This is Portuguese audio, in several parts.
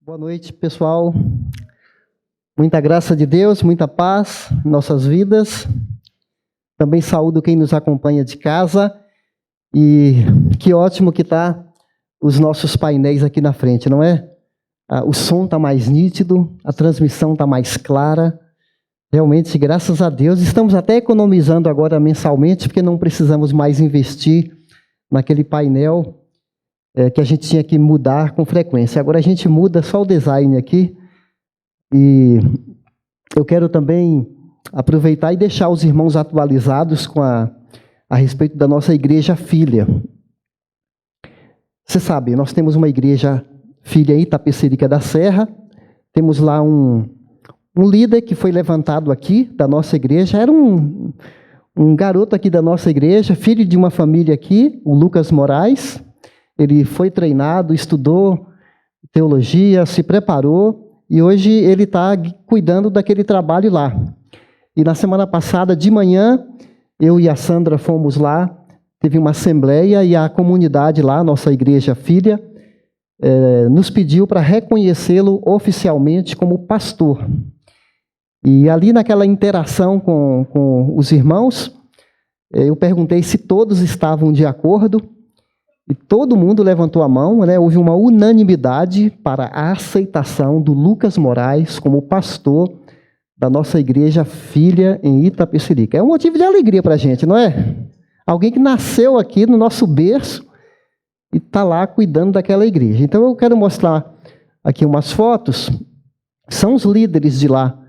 Boa noite, pessoal. Muita graça de Deus, muita paz em nossas vidas. Também saúdo quem nos acompanha de casa. E que ótimo que está os nossos painéis aqui na frente, não é? O som está mais nítido, a transmissão está mais clara. Realmente, graças a Deus, estamos até economizando agora mensalmente, porque não precisamos mais investir naquele painel que a gente tinha que mudar com frequência. Agora a gente muda só o design aqui. E eu quero também aproveitar e deixar os irmãos atualizados com a respeito da nossa igreja filha. Você sabe, nós temos uma igreja filha em Itapecerica da Serra. Temos lá um líder que foi levantado aqui da nossa igreja. Era um garoto aqui da nossa igreja, filho de uma família aqui, o Lucas Moraes. Ele foi treinado, estudou teologia, se preparou e hoje ele está cuidando daquele trabalho lá. E na semana passada, de manhã, eu e a Sandra fomos lá, teve uma assembleia e a comunidade lá, nossa igreja filha, nos pediu para reconhecê-lo oficialmente como pastor. E ali naquela interação com os irmãos, eu perguntei se todos estavam de acordo. E todo mundo levantou a mão, né? Houve uma unanimidade para a aceitação do Lucas Moraes como pastor da nossa igreja filha em Itapecerica. É um motivo de alegria para a gente, não é? Alguém que nasceu aqui no nosso berço e está lá cuidando daquela igreja. Então eu quero mostrar aqui umas fotos. São os líderes de lá.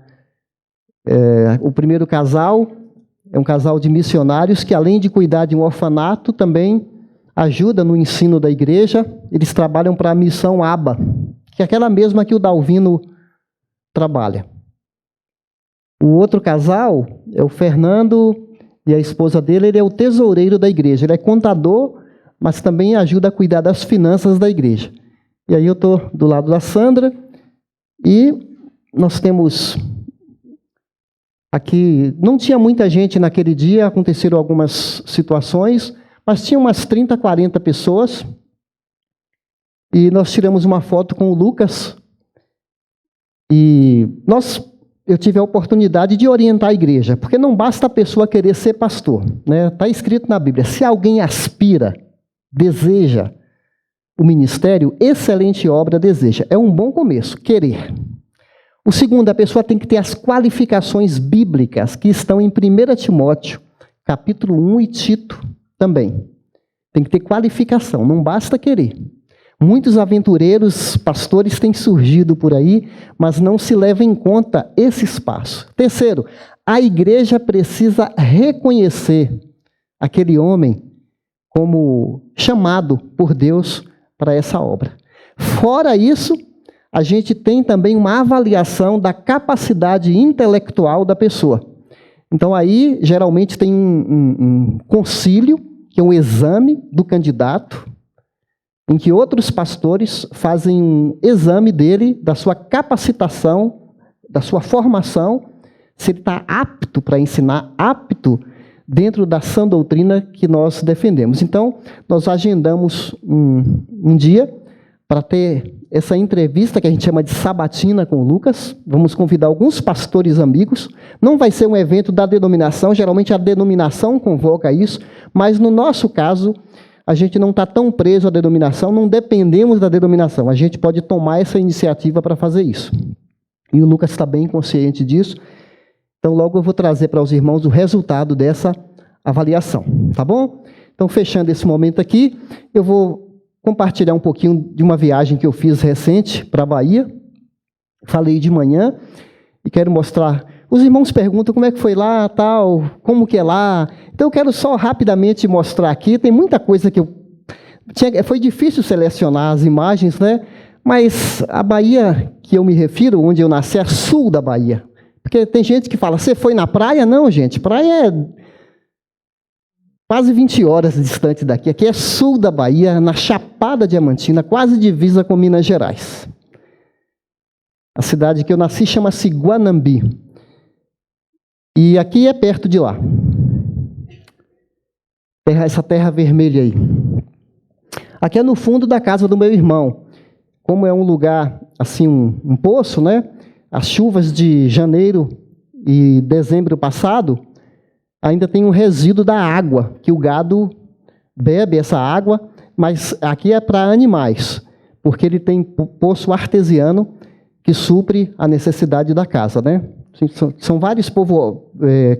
O primeiro casal é um casal de missionários que, além de cuidar de um orfanato, também ajuda no ensino da igreja. Eles trabalham para a missão ABA, que é aquela mesma que o Dalvino trabalha. O outro casal é o Fernando e a esposa dele. Ele é o tesoureiro da igreja. Ele é contador, mas também ajuda a cuidar das finanças da igreja. E aí eu estou do lado da Sandra e nós temos aqui, não tinha muita gente naquele dia, aconteceram algumas situações, mas tinha umas 30, 40 pessoas, e nós tiramos uma foto com o Lucas, e eu tive a oportunidade de orientar a igreja, porque não basta a pessoa querer ser pastor, né? Está escrito na Bíblia, se alguém aspira, deseja o ministério, excelente obra deseja. É um bom começo, querer. O segundo, a pessoa tem que ter as qualificações bíblicas, que estão em 1 Timóteo, capítulo 1 e Tito, também. Tem que ter qualificação, não basta querer. Muitos aventureiros, pastores têm surgido por aí, mas não se leva em conta esse espaço. Terceiro, a igreja precisa reconhecer aquele homem como chamado por Deus para essa obra. Fora isso, a gente tem também uma avaliação da capacidade intelectual da pessoa. Então aí, geralmente, tem um concílio, que é um exame do candidato, em que outros pastores fazem um exame dele, da sua capacitação, da sua formação, se ele está apto para ensinar, apto dentro da sã doutrina que nós defendemos. Então, nós agendamos um dia para ter essa entrevista que a gente chama de sabatina com o Lucas. Vamos convidar alguns pastores amigos. Não vai ser um evento da denominação, geralmente a denominação convoca isso, mas no nosso caso, a gente não está tão preso à denominação, não dependemos da denominação. A gente pode tomar essa iniciativa para fazer isso. E o Lucas está bem consciente disso. Então, logo eu vou trazer para os irmãos o resultado dessa avaliação. Tá bom? Então, fechando esse momento aqui, eu vou compartilhar um pouquinho de uma viagem que eu fiz recente para a Bahia. Falei de manhã e quero mostrar. Os irmãos perguntam como é que foi lá, tal, como que é lá. Então eu quero só rapidamente mostrar aqui. Tem muita coisa que foi difícil selecionar as imagens, né? Mas a Bahia que eu me refiro, onde eu nasci, é sul da Bahia. Porque tem gente que fala, você foi na praia? Não, gente, praia é quase 20 horas distante daqui. Aqui é sul da Bahia, na Chapada Diamantina, quase divisa com Minas Gerais. A cidade que eu nasci chama-se Guanambi. E aqui é perto de lá. Essa terra vermelha aí. Aqui é no fundo da casa do meu irmão. como é um lugar, assim, um poço, né? As chuvas de janeiro e dezembro passado, ainda tem um resíduo da água, que o gado bebe essa água, mas aqui é para animais, porque ele tem poço artesiano que supre a necessidade da casa, né? São vários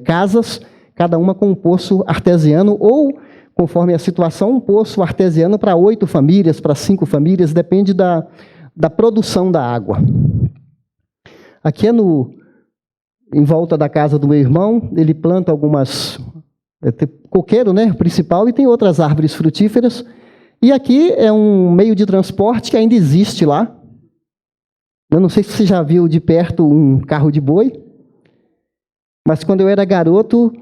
casas, cada uma com um poço artesiano, ou, conforme a situação, um poço artesiano para 8 famílias, para 5 famílias, depende da produção da água. Aqui é em volta da casa do meu irmão, ele planta algumas... coqueiro, né, principal, e tem outras árvores frutíferas. E aqui é um meio de transporte que ainda existe lá. Eu não sei se você já viu de perto um carro de boi, mas quando eu era garoto,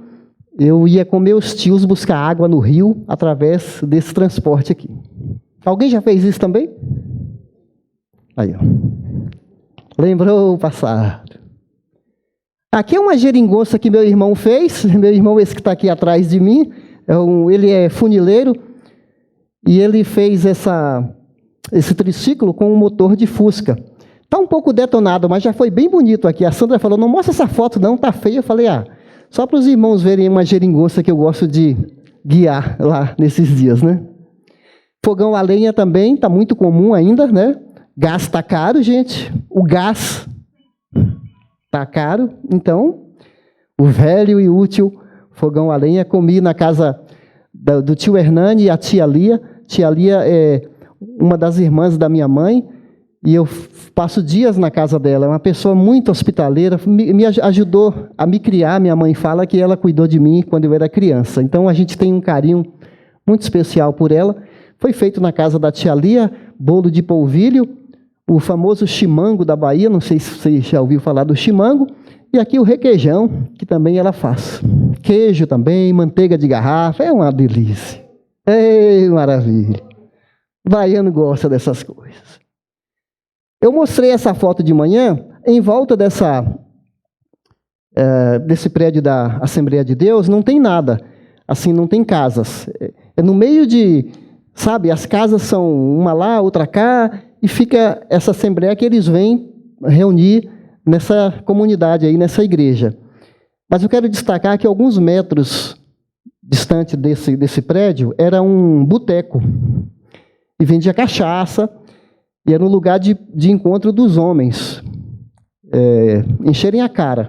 eu ia com meus tios buscar água no rio através desse transporte aqui. Alguém já fez isso também? Aí, ó. Lembrou o passado. Aqui é uma geringonça que meu irmão fez. Meu irmão, esse que está aqui atrás de mim, ele é funileiro, e ele fez esse triciclo com um motor de Fusca. Está um pouco detonado, mas já foi bem bonito aqui. A Sandra falou, não mostra essa foto não, está feia. Eu falei, só para os irmãos verem uma geringonça que eu gosto de guiar lá nesses dias, né? Fogão a lenha também, está muito comum ainda, né? Gás está caro, gente. O gás está caro, então, o velho e útil fogão a lenha. Comi na casa do tio Hernani e a tia Lia. Tia Lia é uma das irmãs da minha mãe, e eu passo dias na casa dela. É uma pessoa muito hospitaleira, me ajudou a me criar. Minha mãe fala que ela cuidou de mim quando eu era criança. Então, a gente tem um carinho muito especial por ela. Foi feito na casa da tia Lia, bolo de polvilho, o famoso chimango da Bahia, não sei se você já ouviu falar do chimango, e aqui o requeijão, que também ela faz. Queijo também, manteiga de garrafa, é uma delícia. Ei, maravilha. O baiano gosta dessas coisas. Eu mostrei essa foto de manhã, em volta desse prédio da Assembleia de Deus, não tem nada, assim, não tem casas. É no meio de, sabe, as casas são uma lá, outra cá, e fica essa assembleia que eles vêm reunir nessa comunidade aí, nessa igreja. Mas eu quero destacar que alguns metros distante desse prédio era um boteco, e vendia cachaça, e era um lugar de encontro dos homens, encherem a cara.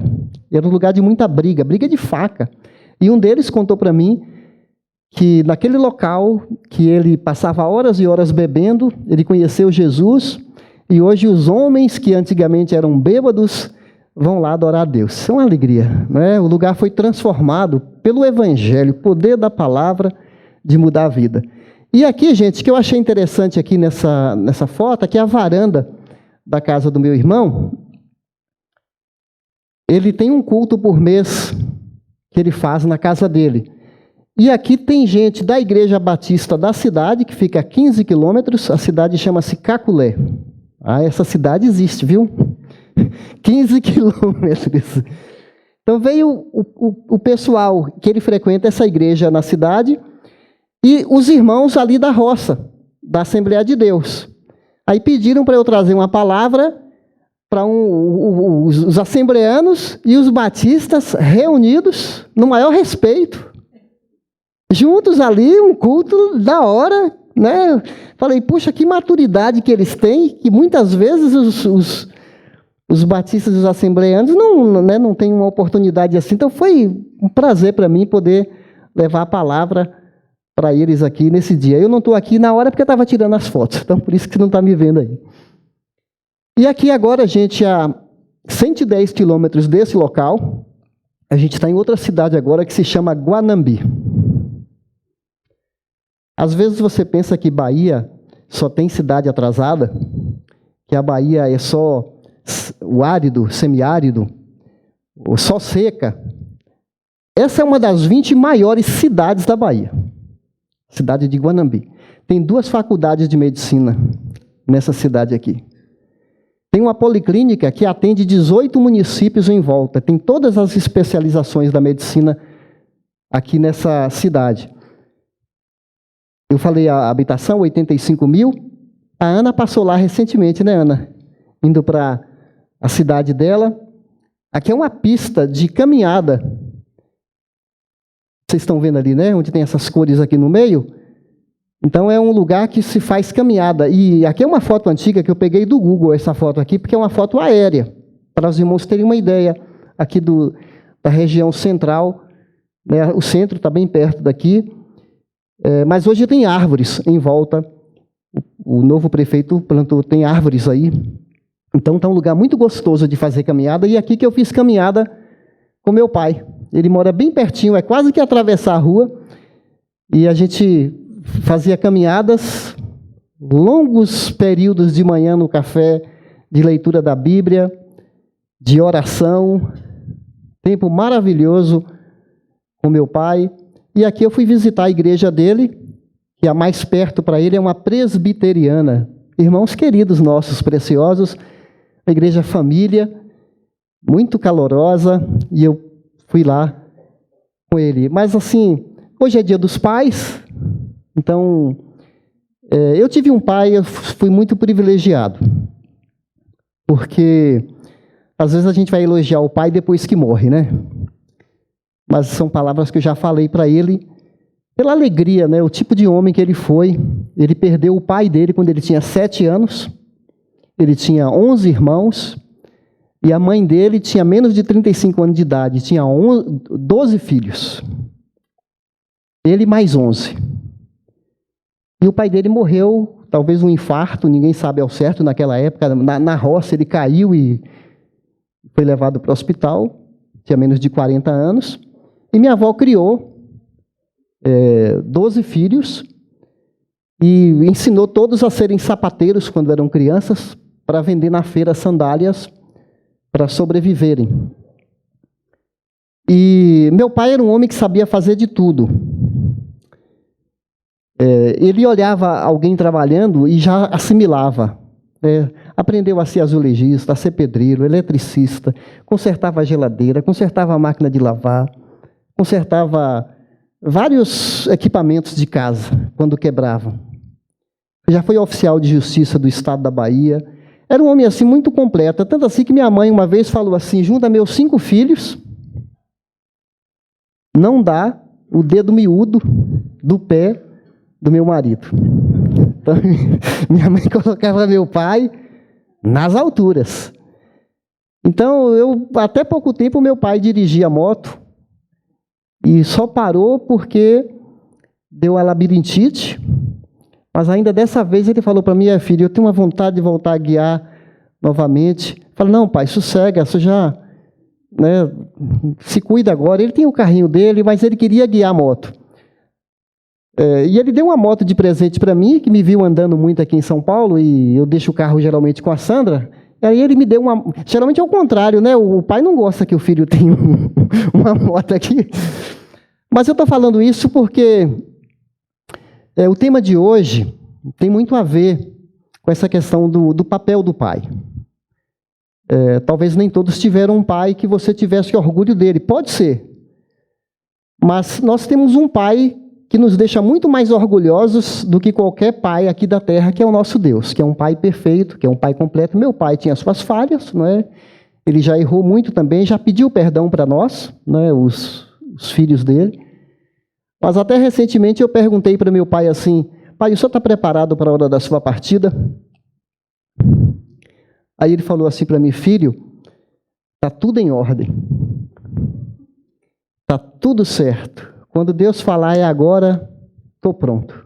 E era um lugar de muita briga de faca. E um deles contou para mim que naquele local, que ele passava horas e horas bebendo, ele conheceu Jesus, e hoje os homens que antigamente eram bêbados vão lá adorar a Deus. Isso é uma alegria, né? O lugar foi transformado pelo Evangelho, o poder da palavra de mudar a vida. E aqui, gente, o que eu achei interessante aqui nessa foto, aqui é a varanda da casa do meu irmão. Ele tem um culto por mês que ele faz na casa dele. E aqui tem gente da Igreja Batista da cidade, que fica a 15 quilômetros, a cidade chama-se Caculé. Essa cidade existe, viu? 15 quilômetros. Então veio o pessoal que ele frequenta essa igreja na cidade, e os irmãos ali da roça, da Assembleia de Deus. Aí pediram para eu trazer uma palavra para os assembleanos e os batistas reunidos no maior respeito, juntos ali, um culto da hora, né? Falei, puxa, que maturidade que eles têm, que muitas vezes os batistas e os assembleanos não têm uma oportunidade assim. Então foi um prazer para mim poder levar a palavra para eles aqui nesse dia. Eu não estou aqui na hora porque eu estava tirando as fotos, então por isso que você não está me vendo aí. E aqui agora, gente, a 110 quilômetros desse local, a gente está em outra cidade agora que se chama Guanambi. Às vezes você pensa que Bahia só tem cidade atrasada, que a Bahia é só o árido, semiárido, ou só seca. Essa é uma das 20 maiores cidades da Bahia, cidade de Guanambi. Tem 2 faculdades de medicina nessa cidade aqui. Tem uma policlínica que atende 18 municípios em volta. Tem todas as especializações da medicina aqui nessa cidade. Eu falei a habitação, 85 mil. A Ana passou lá recentemente, né, Ana? Indo para a cidade dela. Aqui é uma pista de caminhada. Vocês estão vendo ali, né? Onde tem essas cores aqui no meio. Então, é um lugar que se faz caminhada. E aqui é uma foto antiga que eu peguei do Google, essa foto aqui, porque é uma foto aérea. Para os irmãos terem uma ideia aqui da região central. Né? O centro está bem perto daqui. Mas hoje tem árvores em volta. O novo prefeito plantou, tem árvores aí. Então, está um lugar muito gostoso de fazer caminhada. E aqui que eu fiz caminhada com meu pai. Ele mora bem pertinho, é quase que atravessar a rua. E a gente fazia caminhadas, longos períodos de manhã no café, de leitura da Bíblia, de oração. Tempo maravilhoso com meu pai. E aqui eu fui visitar a igreja dele, que a mais perto para ele é uma presbiteriana. Irmãos queridos nossos, preciosos, a igreja família, muito calorosa, e eu fui lá com ele. Mas assim, hoje é dia dos pais, então, eu tive um pai, eu fui muito privilegiado, porque às vezes a gente vai elogiar o pai depois que morre, né? Mas são palavras que eu já falei para ele, pela alegria, né? O tipo de homem que ele foi. Ele perdeu o pai dele quando ele tinha 7 anos, ele tinha 11 irmãos, e a mãe dele tinha menos de 35 anos de idade, tinha 12 filhos. Ele mais 11. E o pai dele morreu, talvez um infarto, ninguém sabe ao certo naquela época, na roça ele caiu e foi levado para o hospital, tinha menos de 40 anos. E minha avó criou 12 filhos e ensinou todos a serem sapateiros quando eram crianças, para vender na feira sandálias, para sobreviverem. E meu pai era um homem que sabia fazer de tudo. Ele olhava alguém trabalhando e já assimilava. Aprendeu a ser azulejista, a ser pedreiro, eletricista, consertava a geladeira, consertava a máquina de lavar, consertava vários equipamentos de casa, quando quebravam. Já foi oficial de justiça do estado da Bahia. Era um homem assim muito completo, tanto assim que minha mãe uma vez falou assim: junta meus 5 filhos, não dá o dedo miúdo do pé do meu marido. Então, minha mãe colocava meu pai nas alturas. Então, até pouco tempo, meu pai dirigia moto e só parou porque deu a labirintite. Mas ainda dessa vez ele falou para mim: filho, eu tenho uma vontade de voltar a guiar novamente. Eu falei: não, pai, sossega, você já se cuida agora. Ele tem o carrinho dele, mas ele queria guiar a moto. E ele deu uma moto de presente para mim, que me viu andando muito aqui em São Paulo, e eu deixo o carro geralmente com a Sandra. E aí ele me deu uma... Geralmente é o contrário, né? O pai não gosta que o filho tenha uma moto aqui. Mas eu estou falando isso porque o tema de hoje tem muito a ver com essa questão do papel do pai. Talvez nem todos tiveram um pai que você tivesse orgulho dele. Pode ser. Mas nós temos um pai que nos deixa muito mais orgulhosos do que qualquer pai aqui da terra, que é o nosso Deus, que é um pai perfeito, que é um pai completo. Meu pai tinha suas falhas, não é? Ele já errou muito também, já pediu perdão para nós, né, os filhos dele. Mas até recentemente eu perguntei para meu pai assim: pai, o senhor está preparado para a hora da sua partida? Aí ele falou assim para mim: filho, está tudo em ordem, está tudo certo. Quando Deus falar é agora, estou pronto.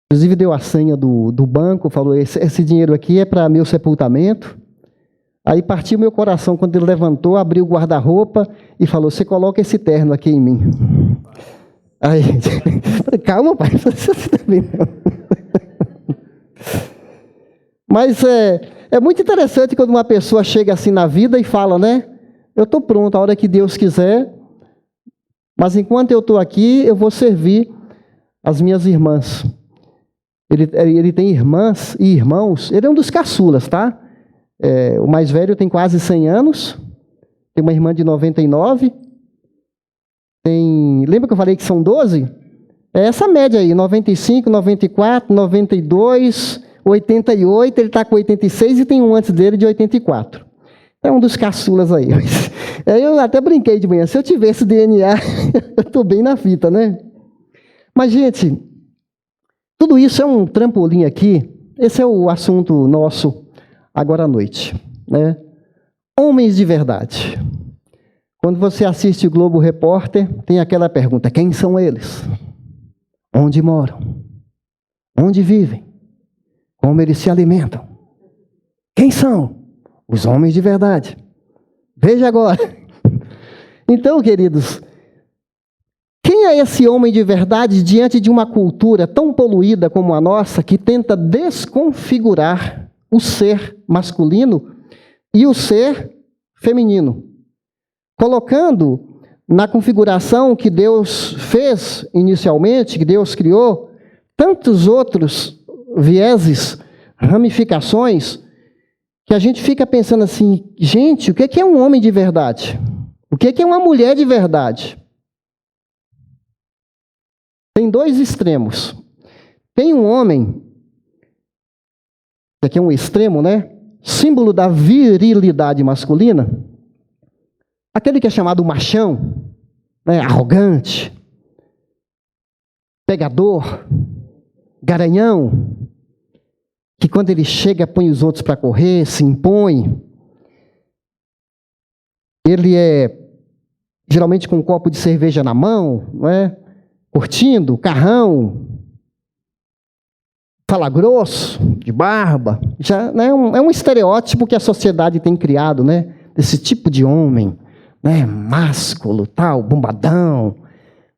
Inclusive deu a senha do banco, falou: esse dinheiro aqui é para meu sepultamento. Aí partiu meu coração quando ele levantou, abriu o guarda-roupa e falou: você coloca esse terno aqui em mim. Aí, falei: calma, pai, você também não. Mas é muito interessante quando uma pessoa chega assim na vida e fala, né? Eu estou pronto, a hora que Deus quiser. Mas enquanto eu estou aqui, eu vou servir as minhas irmãs. Ele tem irmãs e irmãos. Ele é um dos caçulas, tá? O mais velho tem quase 100 anos. Tem uma irmã de 99. Lembra que eu falei que são 12? É essa média aí, 95, 94, 92, 88, ele está com 86 e tem um antes dele de 84. É um dos caçulas aí. Eu até brinquei de manhã, se eu tivesse DNA, eu estou bem na fita, né? Mas, gente, tudo isso é um trampolim aqui. Esse é o assunto nosso agora à noite, né? Homens de verdade. Quando você assiste o Globo Repórter, tem aquela pergunta: quem são eles? Onde moram? Onde vivem? Como eles se alimentam? Quem são? Os homens de verdade. Veja agora. Então, queridos, quem é esse homem de verdade diante de uma cultura tão poluída como a nossa, que tenta desconfigurar o ser masculino e o ser feminino, colocando na configuração que Deus fez inicialmente, que Deus criou, tantos outros vieses, ramificações, que a gente fica pensando assim, gente, o que é um homem de verdade? O que é uma mulher de verdade? Tem dois extremos. Tem um homem, que aqui é um extremo, né? Símbolo da virilidade masculina, aquele que é chamado machão, né? Arrogante, pegador, garanhão, que quando ele chega põe os outros para correr, se impõe. Ele é geralmente com um copo de cerveja na mão, não é? Curtindo, carrão, fala grosso, de barba. Já, né, é um estereótipo que a sociedade tem criado, né? Desse tipo de homem, né? Másculo, tal, bombadão.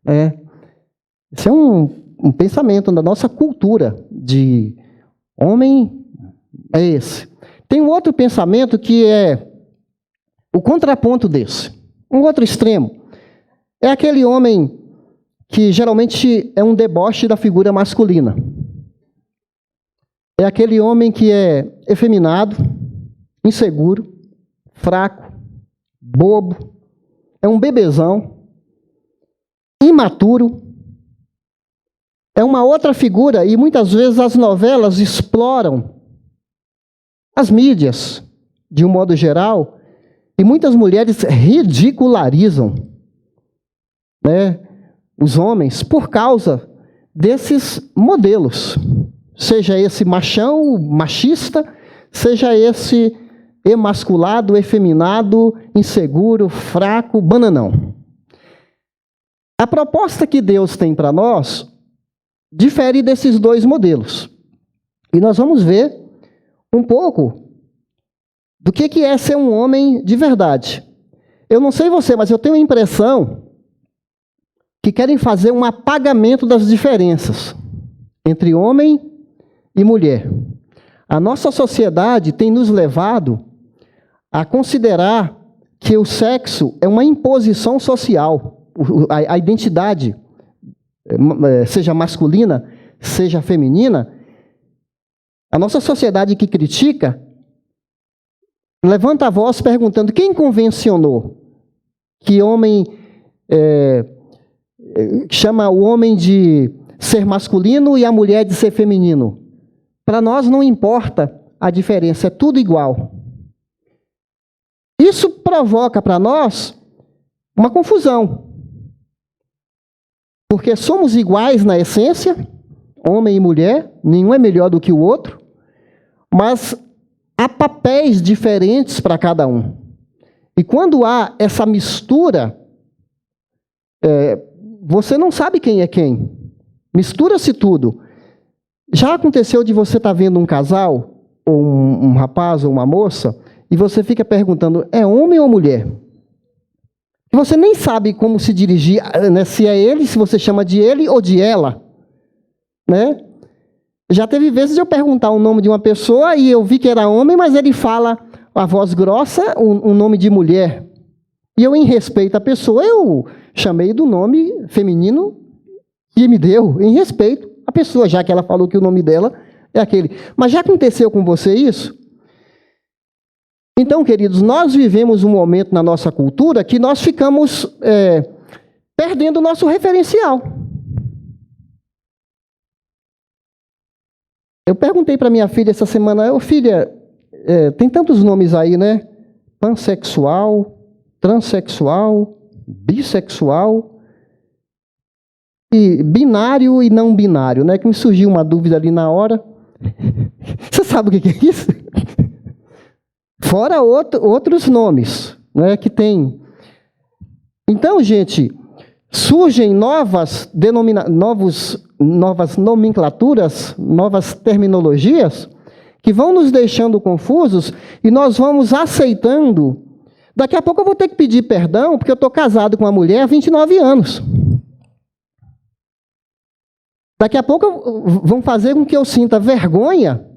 Né? Esse é um pensamento da nossa cultura de homem, é esse. Tem um outro pensamento que é o contraponto desse. Um outro extremo. É aquele homem que geralmente é um deboche da figura masculina. É aquele homem que é efeminado, inseguro, fraco, bobo, é um bebezão, imaturo. É uma outra figura, e muitas vezes as novelas exploram, as mídias, de um modo geral, e muitas mulheres ridicularizam, né, os homens por causa desses modelos. Seja esse machão, machista, seja esse emasculado, efeminado, inseguro, fraco, bananão. A proposta que Deus tem para nós difere desses dois modelos. E nós vamos ver um pouco do que é ser um homem de verdade. Eu não sei você, mas eu tenho a impressão que querem fazer um apagamento das diferenças entre homem e mulher. A nossa sociedade tem nos levado a considerar que o sexo é uma imposição social, a identidade, seja masculina, seja feminina. A nossa sociedade que critica levanta a voz perguntando: quem convencionou que homem chama o homem de ser masculino e a mulher de ser feminino? Para nós não importa a diferença, é tudo igual. Isso provoca para nós uma confusão. Porque somos iguais na essência, homem e mulher, nenhum é melhor do que o outro, mas há papéis diferentes para cada um. E quando há essa mistura, você não sabe quem é quem. Mistura-se tudo. Já aconteceu de você estar vendo um casal, ou um rapaz ou uma moça, e você fica perguntando: é homem ou mulher? E você nem sabe como se dirigir, né? Se é ele, se você chama de ele ou de ela. Né? Já teve vezes de eu perguntar o nome de uma pessoa e eu vi que era homem, mas ele fala a voz grossa, um nome de mulher. E eu, em respeito à pessoa, eu chamei do nome feminino que me deu, em respeito à pessoa, já que ela falou que o nome dela é aquele. Mas já aconteceu com você isso? Então, queridos, nós vivemos um momento na nossa cultura que nós ficamos perdendo o nosso referencial. Eu perguntei para minha filha essa semana, ô filha, tem tantos nomes aí, né? Pansexual, transexual, bissexual, e binário e não binário, né? Que me surgiu uma dúvida ali na hora. Você sabe o que é isso? Fora outros nomes, né, que tem. Então, gente, surgem novas nomenclaturas, novas terminologias, que vão nos deixando confusos e nós vamos aceitando. Daqui a pouco eu vou ter que pedir perdão, porque eu estou casado com uma mulher há 29 anos. Daqui a pouco vão fazer com que eu sinta vergonha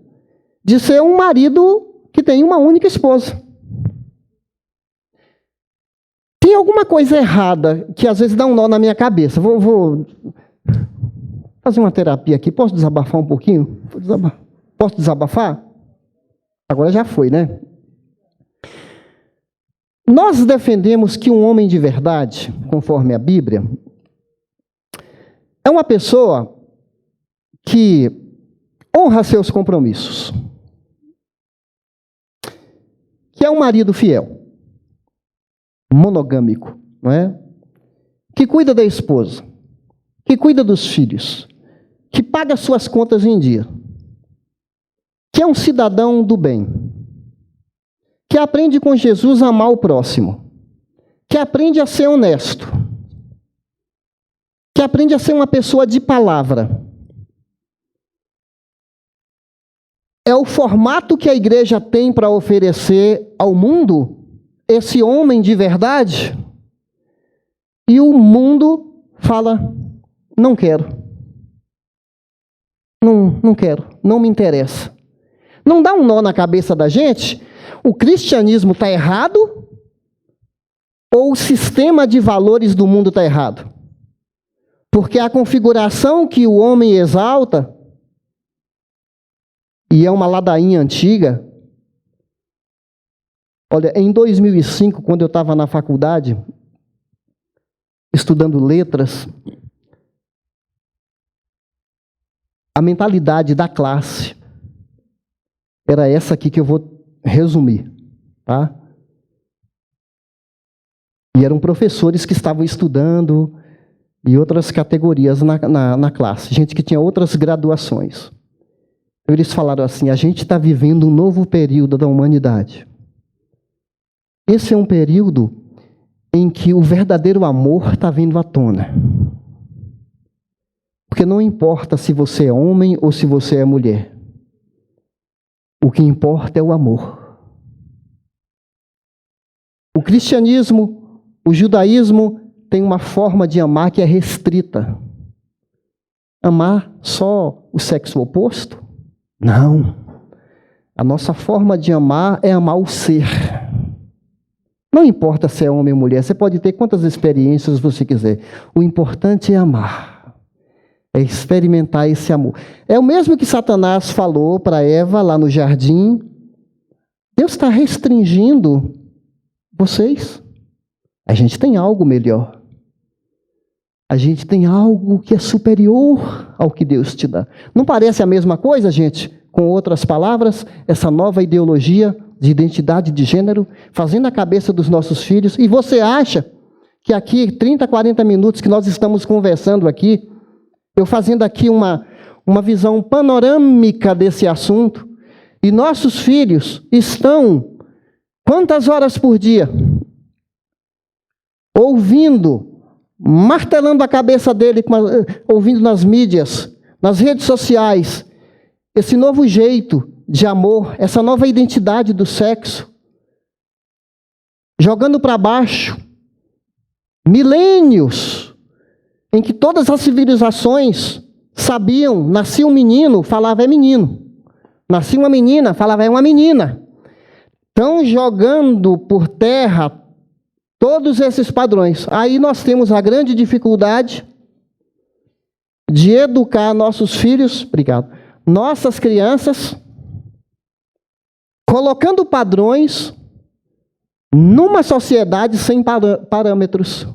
de ser um marido que tem uma única esposa. Tem alguma coisa errada que às vezes dá um nó na minha cabeça. Vou fazer uma terapia aqui. Posso desabafar um pouquinho? Posso desabafar? Agora já foi, né? Nós defendemos que um homem de verdade, conforme a Bíblia, é uma pessoa que honra seus compromissos, que é um marido fiel, monogâmico, não é? Que cuida da esposa, que cuida dos filhos, que paga suas contas em dia, que é um cidadão do bem, que aprende com Jesus a amar o próximo, que aprende a ser honesto, que aprende a ser uma pessoa de palavra. É o formato que a igreja tem para oferecer ao mundo, esse homem de verdade, e o mundo fala, não quero. Não quero, não me interessa. Não dá um nó na cabeça da gente? O cristianismo está errado? Ou o sistema de valores do mundo está errado? Porque a configuração que o homem exalta, e é uma ladainha antiga. Olha, em 2005, quando eu estava na faculdade, estudando letras, a mentalidade da classe era essa aqui que eu vou resumir, tá? E eram professores que estavam estudando e outras categorias na classe, gente que tinha outras graduações. Eles falaram assim, a gente está vivendo um novo período da humanidade. Esse é um período em que o verdadeiro amor está vindo à tona. Porque não importa se você é homem ou se você é mulher. O que importa é o amor. O cristianismo, o judaísmo tem uma forma de amar que é restrita. Amar só o sexo oposto? Não. A nossa forma de amar é amar o ser. Não importa se é homem ou mulher, você pode ter quantas experiências você quiser. O importante é amar. É experimentar esse amor. É o mesmo que Satanás falou para Eva lá no jardim. Deus está restringindo vocês. A gente tem algo melhor. A gente tem algo que é superior ao que Deus te dá. Não parece a mesma coisa, gente? Com outras palavras, essa nova ideologia de identidade de gênero, fazendo a cabeça dos nossos filhos. E você acha que aqui, 30, 40 minutos que nós estamos conversando aqui, eu fazendo aqui uma visão panorâmica desse assunto, e nossos filhos estão, quantas horas por dia, ouvindo, martelando a cabeça dele, ouvindo nas mídias, nas redes sociais, esse novo jeito de amor, essa nova identidade do sexo, jogando para baixo milênios em que todas as civilizações sabiam, nascia um menino, falava é menino, nascia uma menina, falava é uma menina. Estão jogando por terra todos esses padrões. Aí nós temos a grande dificuldade de educar nossos filhos, nossas crianças, colocando padrões numa sociedade sem parâmetros,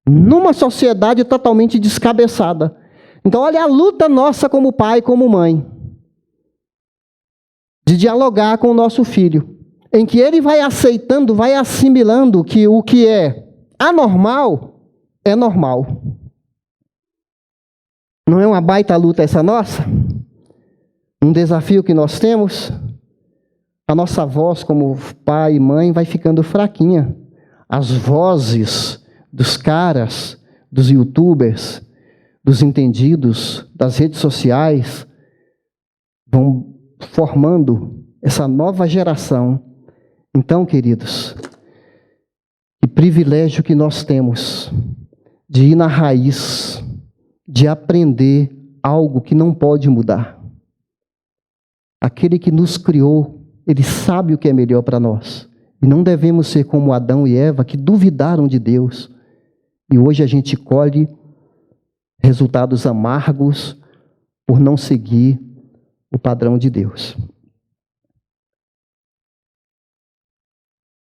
numa sociedade totalmente descabeçada. Então, olha a luta nossa como pai, como mãe. de dialogar com o nosso filho, em que ele vai aceitando, vai assimilando que o que é anormal é normal. Não é uma baita luta essa nossa? Um desafio que nós temos? A nossa voz como pai e mãe vai ficando fraquinha. As vozes dos caras, dos youtubers, dos entendidos, das redes sociais, vão formando essa nova geração. Então, queridos, que privilégio que nós temos de ir na raiz, de aprender algo que não pode mudar. Aquele que nos criou, ele sabe o que é melhor para nós. E não devemos ser como Adão e Eva, que duvidaram de Deus. E hoje a gente colhe resultados amargos por não seguir o padrão de Deus.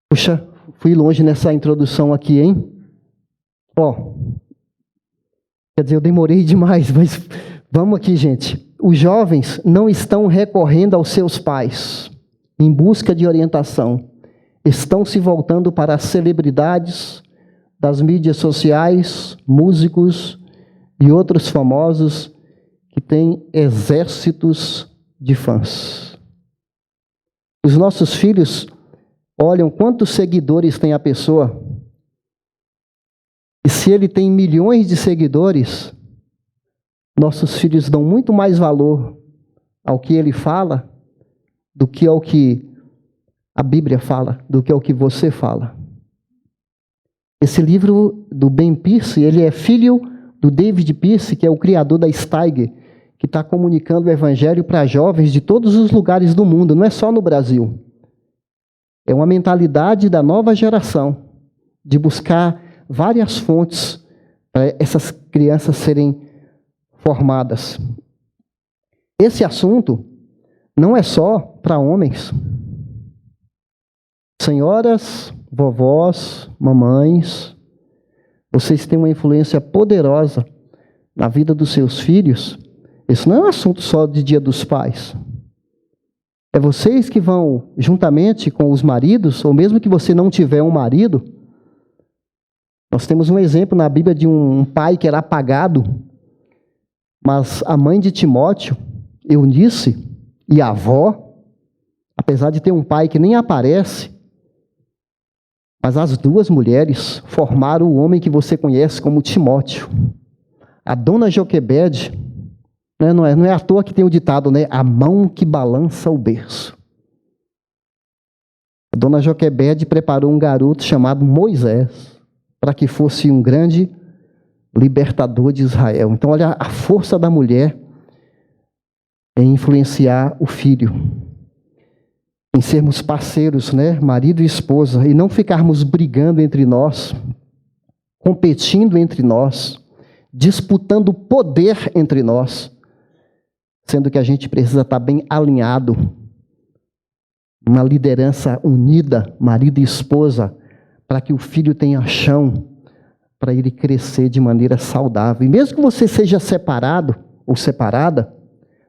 Puxa, fui longe nessa introdução aqui, hein? Quer dizer, eu demorei demais, mas vamos aqui, gente. Os jovens não estão recorrendo aos seus pais em busca de orientação. Estão se voltando para as celebridades das mídias sociais, músicos e outros famosos que têm exércitos de fãs. Os nossos filhos olham quantos seguidores tem a pessoa. E se ele tem milhões de seguidores, nossos filhos dão muito mais valor ao que ele fala do que ao que a Bíblia fala, do que ao que você fala. Esse livro do Ben Pierce, ele é filho do David Pierce, que é o criador da Steiger, que está comunicando o evangelho para jovens de todos os lugares do mundo, não é só no Brasil. É uma mentalidade da nova geração, de buscar várias fontes para essas crianças serem formadas. Esse assunto não é só para homens. Senhoras, vovós, mamães, vocês têm uma influência poderosa na vida dos seus filhos. Isso não é um assunto só de Dia dos Pais. É vocês que vão, juntamente com os maridos, ou mesmo que você não tiver um marido. Nós temos um exemplo na Bíblia de um pai que era apagado, mas a mãe de Timóteo, Eunice, e a avó, apesar de ter um pai que nem aparece, mas as duas mulheres formaram o homem que você conhece como Timóteo. A dona Joquebede, não é à toa que tem o ditado, né? A mão que balança o berço. A dona Joquebede preparou um garoto chamado Moisés para que fosse um grande libertador de Israel. Então, olha a força da mulher em influenciar o filho, em sermos parceiros, né? Marido e esposa, e não ficarmos brigando entre nós, competindo entre nós, disputando poder entre nós, sendo que a gente precisa estar bem alinhado, uma liderança unida, marido e esposa, para que o filho tenha chão, para ele crescer de maneira saudável. E mesmo que você seja separado ou separada,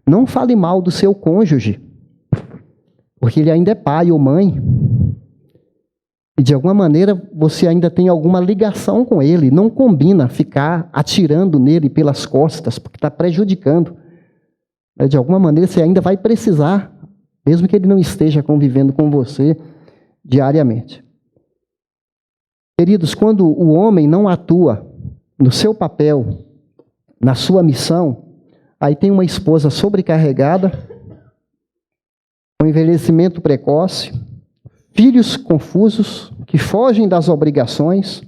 não fale mal do seu cônjuge, porque ele ainda é pai ou mãe. E de alguma maneira você ainda tem alguma ligação com ele. Não combina ficar atirando nele pelas costas, porque está prejudicando. De alguma maneira você ainda vai precisar, mesmo que ele não esteja convivendo com você diariamente. Queridos, quando o homem não atua no seu papel, na sua missão, aí tem uma esposa sobrecarregada, com envelhecimento precoce, filhos confusos, que fogem das obrigações.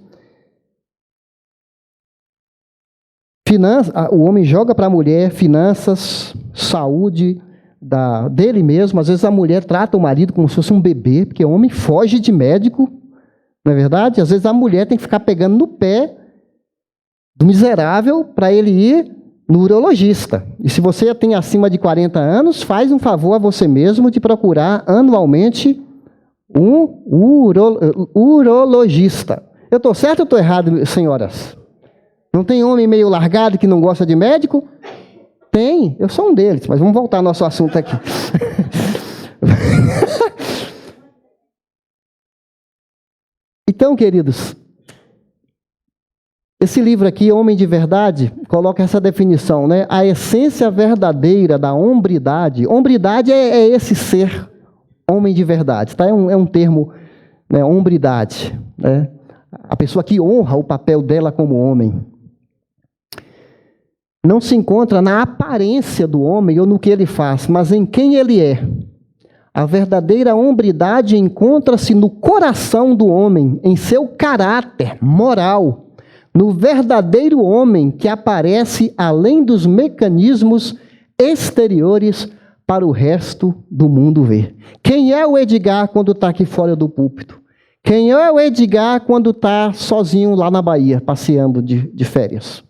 O homem joga para a mulher finanças, saúde dele mesmo. Às vezes a mulher trata o marido como se fosse um bebê, porque o homem foge de médico, não é verdade? Às vezes a mulher tem que ficar pegando no pé do miserável para ele ir no urologista. E se você tem acima de 40 anos, faz um favor a você mesmo de procurar anualmente um urologista. Eu estou certo ou estou errado, senhoras? Não tem homem meio largado que não gosta de médico? Tem, eu sou um deles, mas vamos voltar ao nosso assunto aqui. Então, queridos, esse livro aqui, Homem de Verdade, coloca essa definição, né? A essência verdadeira da hombridade. Hombridade é esse ser homem de verdade, tá? É um termo, né? Hombridade, né? A pessoa que honra o papel dela como homem. Não se encontra na aparência do homem ou no que ele faz, mas em quem ele é. A verdadeira hombridade encontra-se no coração do homem, em seu caráter moral, no verdadeiro homem que aparece além dos mecanismos exteriores para o resto do mundo ver. Quem é o Edgar quando está aqui fora do púlpito? Quem é o Edgar quando está sozinho lá na Bahia, passeando de férias?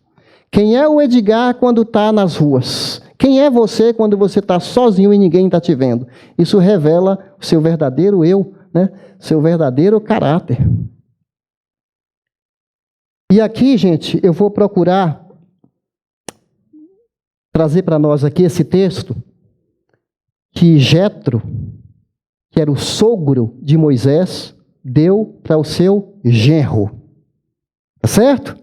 Quem é o Edgar quando está nas ruas? Quem é você quando você está sozinho e ninguém está te vendo? Isso revela o seu verdadeiro eu, né? Seu verdadeiro caráter. E aqui, gente, eu vou procurar trazer para nós aqui esse texto que Jetro, que era o sogro de Moisés, deu para o seu genro. Tá certo?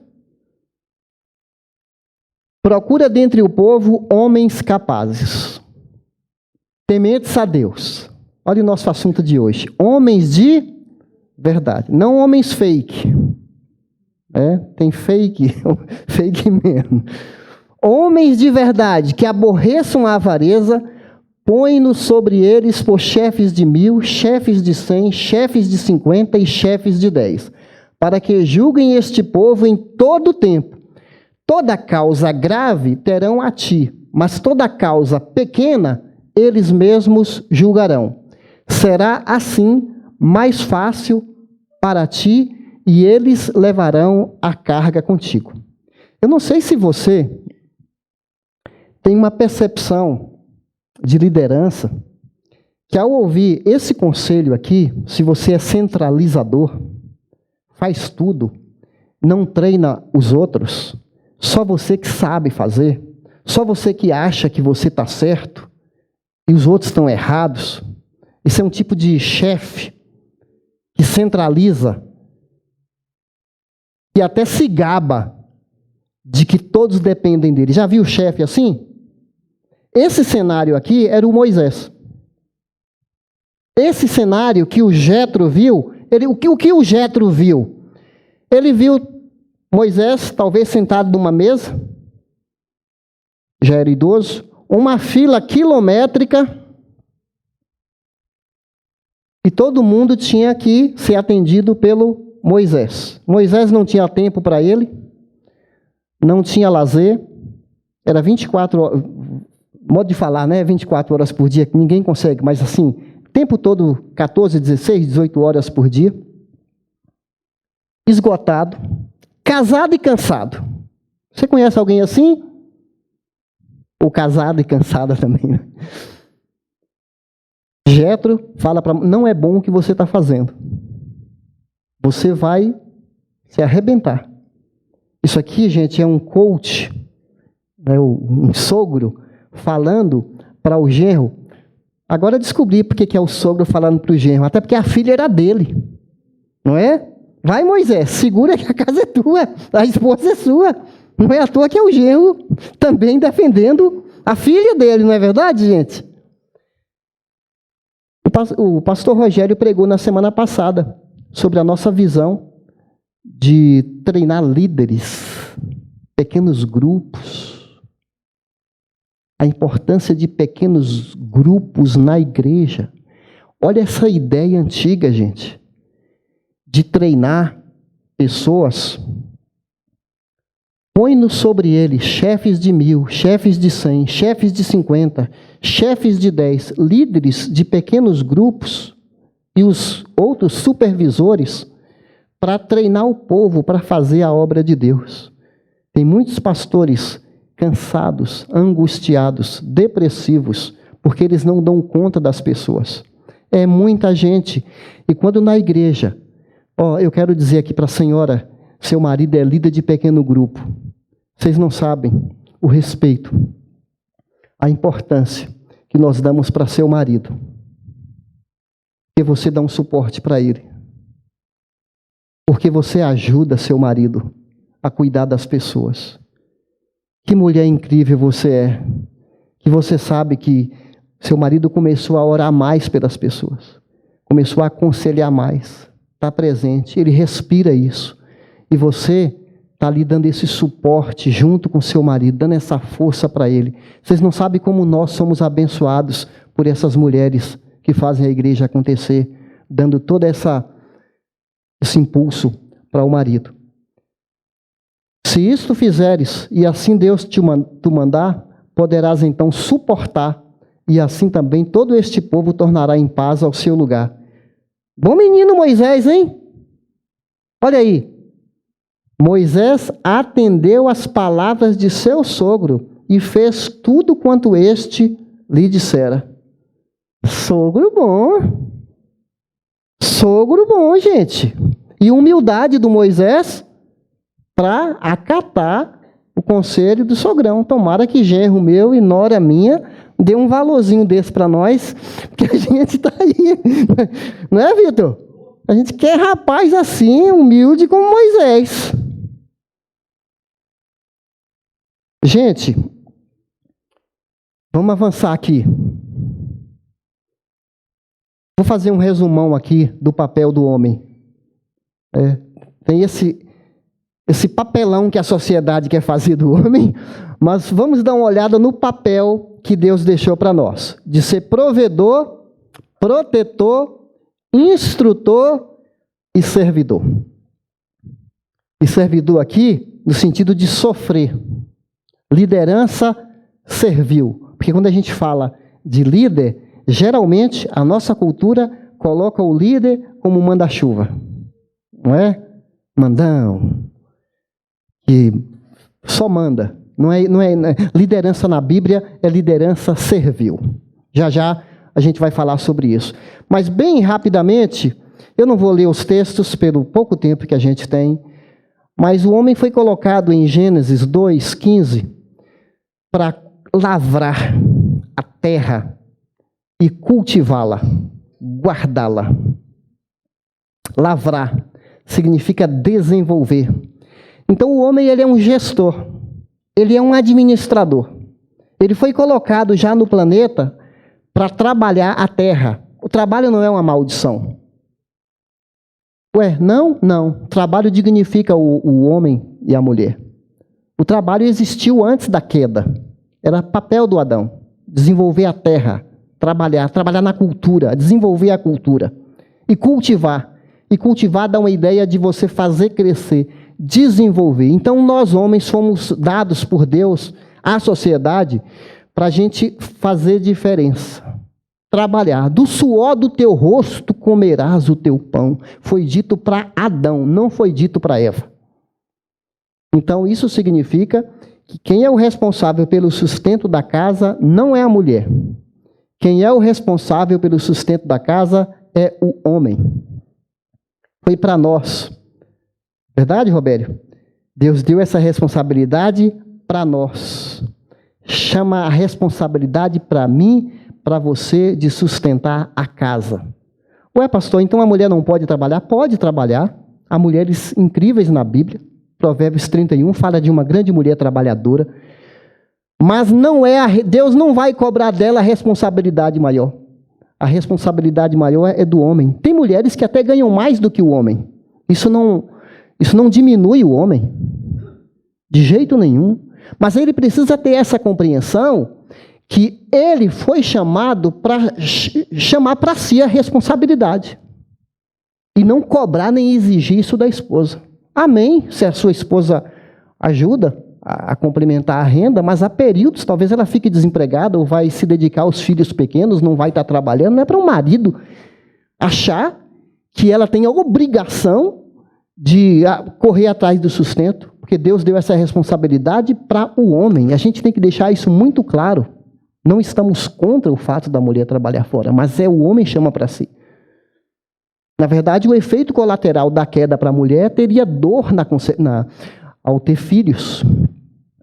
Procura dentre o povo homens capazes, tementes a Deus. Olha o nosso assunto de hoje. Homens de verdade, não homens fake. Tem fake, fake mesmo. Homens de verdade, que aborreçam a avareza, põe-nos sobre eles por chefes de 1000, chefes de 100, chefes de 50 e chefes de 10, para que julguem este povo em todo o tempo. Toda causa grave terão a ti, mas toda causa pequena eles mesmos julgarão. Será assim mais fácil para ti e eles levarão a carga contigo. Eu não sei se você tem uma percepção de liderança que ao ouvir esse conselho aqui, se você é centralizador, faz tudo, não treina os outros, só você que sabe fazer, só você que acha que você está certo e os outros estão errados. Esse é um tipo de chefe que centraliza e até se gaba de que todos dependem dele. Já viu o chefe assim? Esse cenário aqui era o Moisés. Esse cenário que o Jetro viu, o que o Jetro viu? Ele viu Moisés, talvez sentado numa mesa, já era idoso, uma fila quilométrica, e todo mundo tinha que ser atendido pelo Moisés. Moisés não tinha tempo para ele, não tinha lazer, era 24 horas, modo de falar, né? 24 horas por dia, que ninguém consegue, mas assim, tempo todo, 14, 16, 18 horas por dia, esgotado, casado e cansado. Você conhece alguém assim? Ou casada e cansada também, né? Jetro fala para não é bom o que você está fazendo. Você vai se arrebentar. Isso aqui, gente, é um coach, né, um sogro falando para o genro. Agora eu descobri porque que é o sogro falando para o genro. Até porque a filha era dele. Não é? Vai, Moisés, segura que a casa é tua, a esposa é sua. Não é à toa que é o genro também defendendo a filha dele, não é verdade, gente? O pastor Rogério pregou na semana passada sobre a nossa visão de treinar líderes, pequenos grupos, a importância de pequenos grupos na igreja. Olha essa ideia antiga, gente, de treinar pessoas. Põe-nos sobre eles chefes de 1000, chefes de 100, chefes de 50, chefes de 10, líderes de pequenos grupos e os outros supervisores para treinar o povo para fazer a obra de Deus. Tem muitos pastores cansados, angustiados, depressivos, porque eles não dão conta das pessoas. É muita gente. E quando na igreja, eu quero dizer aqui para a senhora, seu marido é líder de pequeno grupo. Vocês não sabem o respeito, a importância que nós damos para seu marido. Porque você dá um suporte para ele. Porque você ajuda seu marido a cuidar das pessoas. Que mulher incrível você é. Que você sabe que seu marido começou a orar mais pelas pessoas. Começou a aconselhar mais. Está presente. Ele respira isso. E você está ali dando esse suporte junto com seu marido, dando essa força para ele. Vocês não sabem como nós somos abençoados por essas mulheres que fazem a igreja acontecer, dando todo esse impulso para o marido. Se isto fizeres, e assim Deus te mandar, poderás então suportar, e assim também todo este povo tornará em paz ao seu lugar. Bom menino Moisés, hein? Olha aí. Moisés atendeu às palavras de seu sogro e fez tudo quanto este lhe dissera. Sogro bom. Sogro bom, gente. E humildade do Moisés para acatar o conselho do sogrão. Tomara que genro meu e nora minha dê um valorzinho desse para nós, porque a gente está aí. Não é, Vitor? A gente quer rapaz assim, humilde como Moisés. Gente, vamos avançar aqui. Vou fazer um resumão aqui do papel do homem. Tem esse papelão que a sociedade quer fazer do homem, mas vamos dar uma olhada no papel que Deus deixou para nós, de ser provedor, protetor, instrutor e servidor. E servidor aqui no sentido de sofrer. Liderança servil. Porque quando a gente fala de líder, geralmente a nossa cultura coloca o líder como manda-chuva. Não é? Mandão. Que só manda. Não é, liderança na Bíblia é liderança servil. Já a gente vai falar sobre isso. Mas bem rapidamente, eu não vou ler os textos pelo pouco tempo que a gente tem, mas o homem foi colocado em Gênesis 2:15 para lavrar a terra e cultivá-la, guardá-la. Lavrar significa desenvolver. Então o homem ele é um gestor, ele é um administrador. Ele foi colocado já no planeta para trabalhar a terra. O trabalho não é uma maldição. Ué, não? Não. O trabalho dignifica o homem e a mulher. O trabalho existiu antes da queda. Era papel do Adão. Desenvolver a terra, trabalhar na cultura, desenvolver a cultura. E cultivar. E cultivar dá uma ideia de você fazer crescer, desenvolver. Então nós homens fomos dados por Deus à sociedade para a gente fazer diferença. Trabalhar. Do suor do teu rosto comerás o teu pão. Foi dito para Adão, não foi dito para Eva. Então isso significa que quem é o responsável pelo sustento da casa não é a mulher. Quem é o responsável pelo sustento da casa é o homem. Foi para nós. Verdade, Robério? Deus deu essa responsabilidade para nós. Chama a responsabilidade para mim, para você, de sustentar a casa. Ué, pastor, então a mulher não pode trabalhar? Pode trabalhar. Há mulheres incríveis na Bíblia. Provérbios 31 fala de uma grande mulher trabalhadora. Mas não é Deus não vai cobrar dela a responsabilidade maior. A responsabilidade maior é do homem. Tem mulheres que até ganham mais do que o homem. Isso não diminui o homem. De jeito nenhum. Mas ele precisa ter essa compreensão que ele foi chamado para chamar para si a responsabilidade. E não cobrar nem exigir isso da esposa. Amém, se a sua esposa ajuda a complementar a renda, mas há períodos, talvez ela fique desempregada ou vai se dedicar aos filhos pequenos, não vai estar trabalhando. Não é para um marido achar que ela tem a obrigação de correr atrás do sustento, porque Deus deu essa responsabilidade para o homem. A gente tem que deixar isso muito claro. Não estamos contra o fato da mulher trabalhar fora, mas o homem chama para si. Na verdade, o efeito colateral da queda para a mulher teria dor ao ter filhos.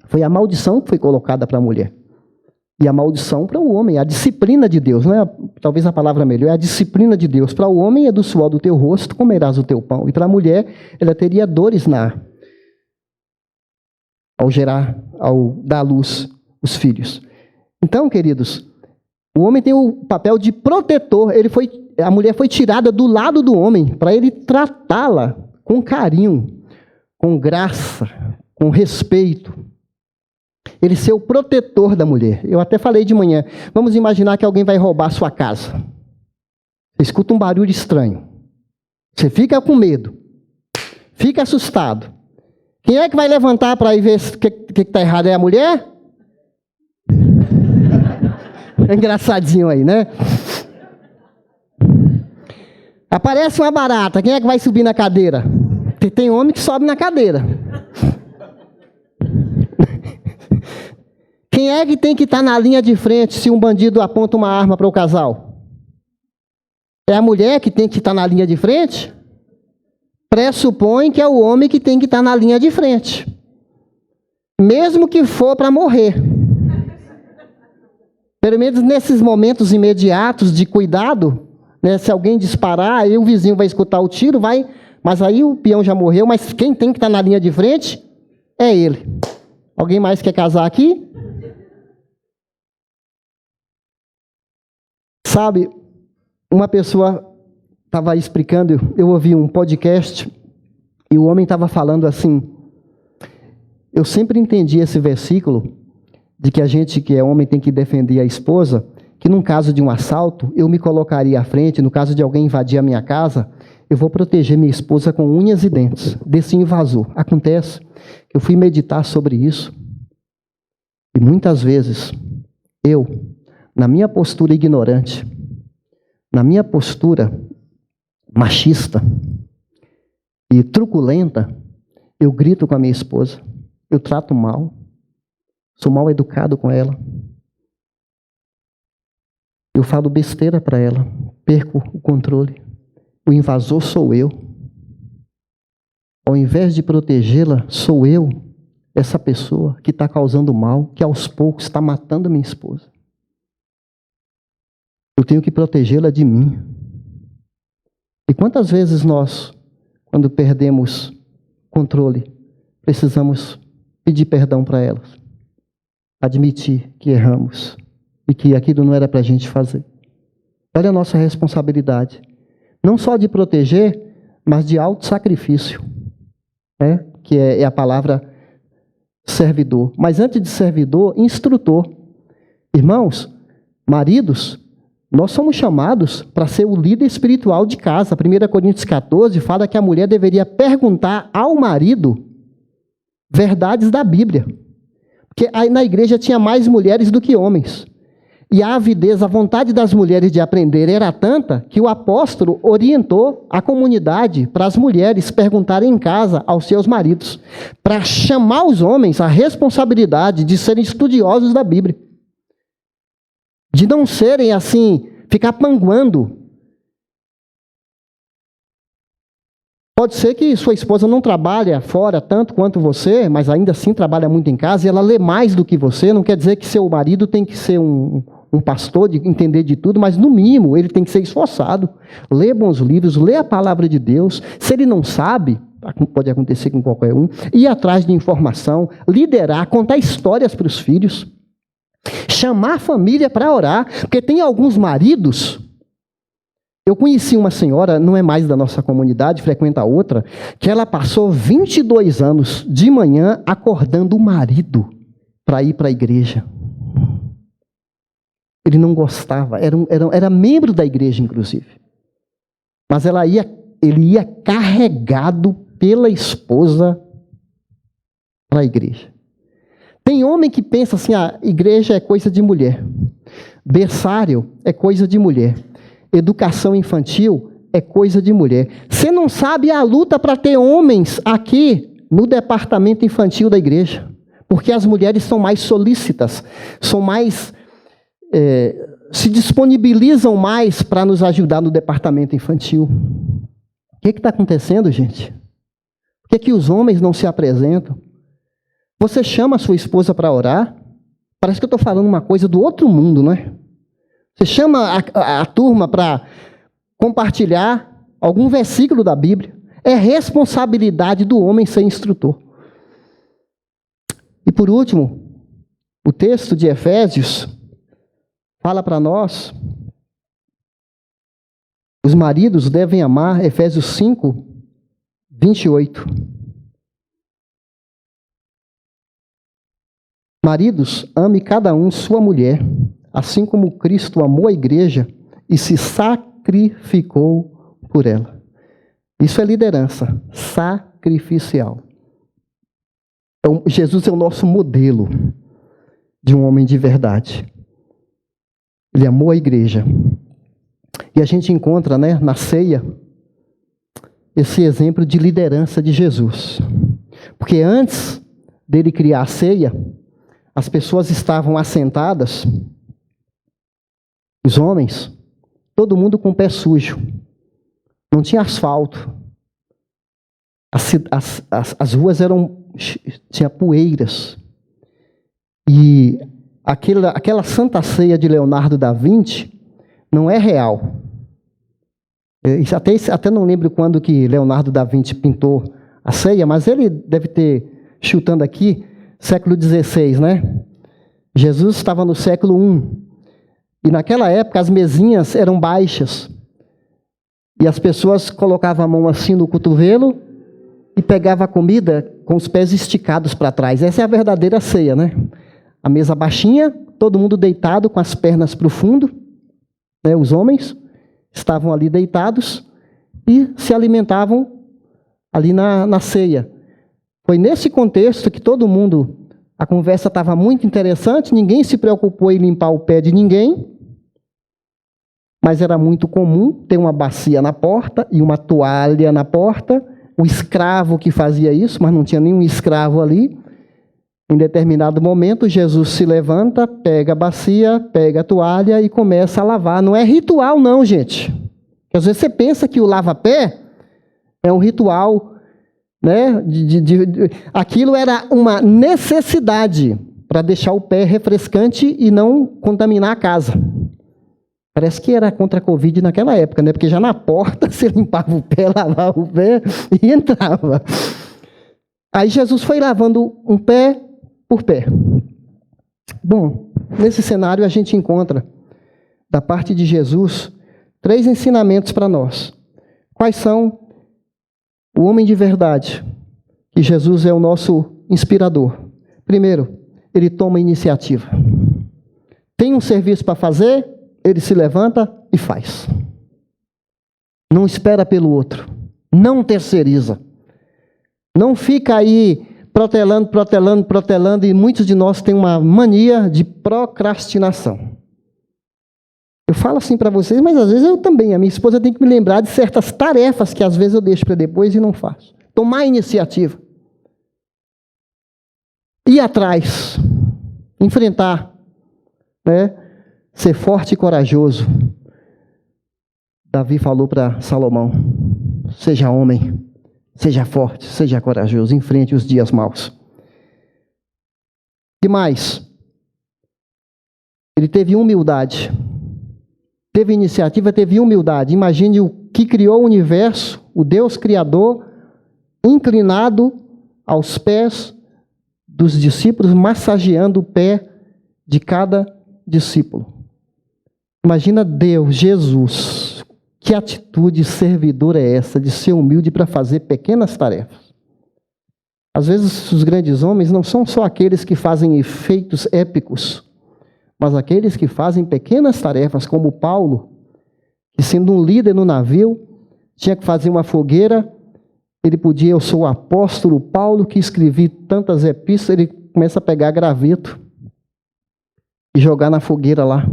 Foi a maldição que foi colocada para a mulher. E a maldição para o homem, a disciplina de Deus, não é talvez a palavra melhor, é a disciplina de Deus. Para o homem é do suor do teu rosto comerás o teu pão. E para a mulher, ela teria dores ao dar à luz os filhos. Então, queridos, o homem tem o papel de protetor. A mulher foi tirada do lado do homem para ele tratá-la com carinho, com graça, com respeito. Ele ser o protetor da mulher. Eu até falei de manhã, vamos imaginar que alguém vai roubar a sua casa. Você escuta um barulho estranho. Você fica com medo. Fica assustado. Quem é que vai levantar para ir ver o que está errado? É a mulher? É engraçadinho aí, né? Aparece uma barata. Quem é que vai subir na cadeira? Tem homem que sobe na cadeira. Quem é que tem que estar na linha de frente se um bandido aponta uma arma para o casal? É a mulher que tem que estar na linha de frente? Pressupõe que é o homem que tem que estar na linha de frente. Mesmo que for para morrer. Pelo menos nesses momentos imediatos de cuidado, né, se alguém disparar, aí o vizinho vai escutar o tiro, mas aí o peão já morreu, mas quem tem que estar na linha de frente é ele. Alguém mais quer casar aqui? Sabe, uma pessoa estava explicando, eu ouvi um podcast, e o homem estava falando assim, eu sempre entendi esse versículo, de que a gente que é homem tem que defender a esposa, que num caso de um assalto, eu me colocaria à frente, no caso de alguém invadir a minha casa, eu vou proteger minha esposa com unhas e dentes desse invasor. Acontece que eu fui meditar sobre isso, e muitas vezes, na minha postura ignorante, na minha postura machista e truculenta, eu grito com a minha esposa, eu trato mal, sou mal educado com ela, eu falo besteira para ela, perco o controle, o invasor sou eu. Ao invés de protegê-la, sou eu, essa pessoa que está causando mal, que aos poucos está matando minha esposa. Eu tenho que protegê-la de mim. E quantas vezes nós, quando perdemos controle, precisamos pedir perdão para elas, admitir que erramos e que aquilo não era para a gente fazer. Olha a nossa responsabilidade, não só de proteger, mas de auto-sacrifício, né? Que é a palavra servidor. Mas antes de servidor, instrutor. Irmãos, maridos, nós somos chamados para ser o líder espiritual de casa. 1 Coríntios 14 fala que a mulher deveria perguntar ao marido verdades da Bíblia. Porque aí na igreja tinha mais mulheres do que homens. E a avidez, a vontade das mulheres de aprender era tanta que o apóstolo orientou a comunidade para as mulheres perguntarem em casa aos seus maridos, para chamar os homens à responsabilidade de serem estudiosos da Bíblia. De não serem assim, ficar panguando. Pode ser que sua esposa não trabalhe fora tanto quanto você, mas ainda assim trabalha muito em casa e ela lê mais do que você. Não quer dizer que seu marido tem que ser um pastor, de entender de tudo, mas no mínimo ele tem que ser esforçado. Lê bons livros, lê a palavra de Deus. Se ele não sabe, pode acontecer com qualquer um, ir atrás de informação, liderar, contar histórias para os filhos. Chamar a família para orar, porque tem alguns maridos. Eu conheci uma senhora, não é mais da nossa comunidade, frequenta outra, que ela passou 22 anos de manhã acordando o marido para ir para a igreja. Ele não gostava, era membro da igreja, inclusive. Mas ele ia carregado pela esposa para a igreja. Tem homem que pensa assim, a igreja é coisa de mulher. Berçário é coisa de mulher. Educação infantil é coisa de mulher. Você não sabe a luta para ter homens aqui no departamento infantil da igreja. Porque as mulheres são mais solícitas, são mais... se disponibilizam mais para nos ajudar no departamento infantil. O que está acontecendo, gente? Por que os homens não se apresentam? Você chama a sua esposa para orar? Parece que eu estou falando uma coisa do outro mundo, não é? Você chama a turma para compartilhar algum versículo da Bíblia. É responsabilidade do homem ser instrutor. E por último, o texto de Efésios fala para nós, os maridos devem amar, Efésios 5, 28. Maridos, ame cada um sua mulher, assim como Cristo amou a igreja e se sacrificou por ela. Isso é liderança sacrificial. Então, Jesus é o nosso modelo de um homem de verdade. Ele amou a igreja. E a gente encontra, né, na ceia, esse exemplo de liderança de Jesus. Porque antes dele criar a ceia, as pessoas estavam assentadas, os homens, todo mundo com o pé sujo. Não tinha asfalto. As ruas tinha poeiras. E aquela Santa Ceia de Leonardo da Vinci não é real. Até não lembro quando que Leonardo da Vinci pintou a ceia, mas ele deve ter, chutando aqui, século XVI, né? Jesus estava no século I. E naquela época as mesinhas eram baixas. E as pessoas colocavam a mão assim no cotovelo e pegavam a comida com os pés esticados para trás. Essa é a verdadeira ceia, né? A mesa baixinha, todo mundo deitado com as pernas para o fundo. Né? Os homens estavam ali deitados e se alimentavam ali na ceia. Foi nesse contexto que todo mundo, a conversa estava muito interessante, ninguém se preocupou em limpar o pé de ninguém, mas era muito comum ter uma bacia na porta e uma toalha na porta, o escravo que fazia isso, mas não tinha nenhum escravo ali. Em determinado momento, Jesus se levanta, pega a bacia, pega a toalha e começa a lavar. Não é ritual não, gente. Às vezes você pensa que o lava-pé é um ritual, né? Aquilo era uma necessidade para deixar o pé refrescante e não contaminar a casa. Parece que era contra a Covid naquela época, né? Porque já na porta você limpava o pé, lavava o pé e entrava. Aí Jesus foi lavando um pé por pé. Bom, nesse cenário a gente encontra, da parte de Jesus, 3 ensinamentos para nós. Quais são? O homem de verdade, que Jesus é o nosso inspirador. Primeiro, ele toma iniciativa. Tem um serviço para fazer, ele se levanta e faz. Não espera pelo outro. Não terceiriza. Não fica aí protelando, e muitos de nós têm uma mania de procrastinação. Eu falo assim para vocês, mas às vezes eu também, a minha esposa tem que me lembrar de certas tarefas que às vezes eu deixo para depois e não faço. Tomar iniciativa. Ir atrás. Enfrentar. Né? Ser forte e corajoso. Davi falou para Salomão, seja homem, seja forte, seja corajoso, enfrente os dias maus. E mais? Ele teve humildade. Teve iniciativa, teve humildade. Imagine o que criou o universo, o Deus Criador, inclinado aos pés dos discípulos, massageando o pé de cada discípulo. Imagina Deus, Jesus, que atitude servidora é essa, de ser humilde para fazer pequenas tarefas. Às vezes os grandes homens não são só aqueles que fazem efeitos épicos, mas aqueles que fazem pequenas tarefas, como Paulo, que sendo um líder no navio, tinha que fazer uma fogueira, ele podia, eu sou o apóstolo Paulo, que escrevi tantas epístolas, ele começa a pegar graveto e jogar na fogueira lá.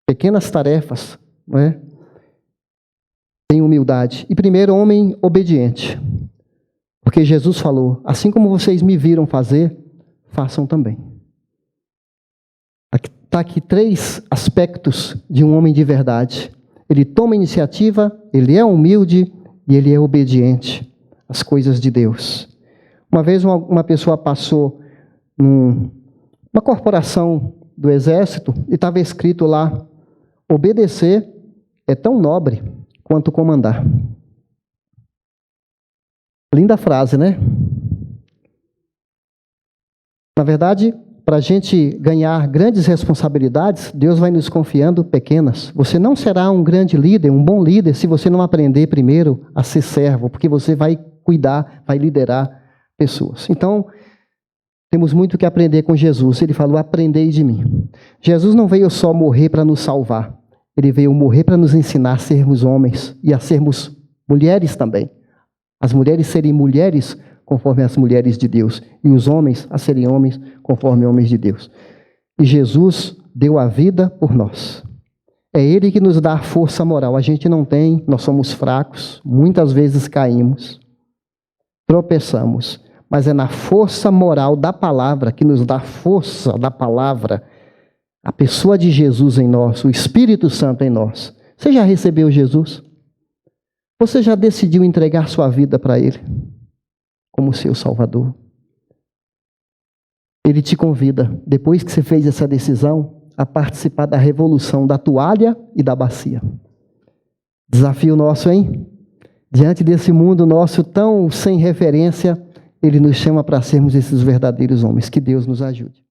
Pequenas tarefas, não é? Tem humildade. E primeiro, homem obediente. Porque Jesus falou, assim como vocês me viram fazer, façam também. Está aqui 3 aspectos de um homem de verdade. Ele toma iniciativa, ele é humilde e ele é obediente às coisas de Deus. Uma vez uma pessoa passou uma corporação do exército e estava escrito lá: obedecer é tão nobre quanto comandar. Linda frase, né? Na verdade, para a gente ganhar grandes responsabilidades, Deus vai nos confiando pequenas. Você não será um grande líder, um bom líder, se você não aprender primeiro a ser servo, porque você vai cuidar, vai liderar pessoas. Então, temos muito que aprender com Jesus. Ele falou: aprendei de mim. Jesus não veio só morrer para nos salvar. Ele veio morrer para nos ensinar a sermos homens e a sermos mulheres também. As mulheres serem mulheres conforme as mulheres de Deus, e os homens a serem homens conforme homens de Deus. E Jesus deu a vida por nós. É Ele que nos dá a força moral. A gente não tem, nós somos fracos, muitas vezes caímos, tropeçamos, mas é na força moral da palavra que nos dá força da palavra, a pessoa de Jesus em nós, o Espírito Santo em nós. Você já recebeu Jesus? Você já decidiu entregar sua vida para Ele como seu Salvador? Ele te convida, depois que você fez essa decisão, a participar da revolução da toalha e da bacia. Desafio nosso, hein? Diante desse mundo nosso tão sem referência, Ele nos chama para sermos esses verdadeiros homens. Que Deus nos ajude.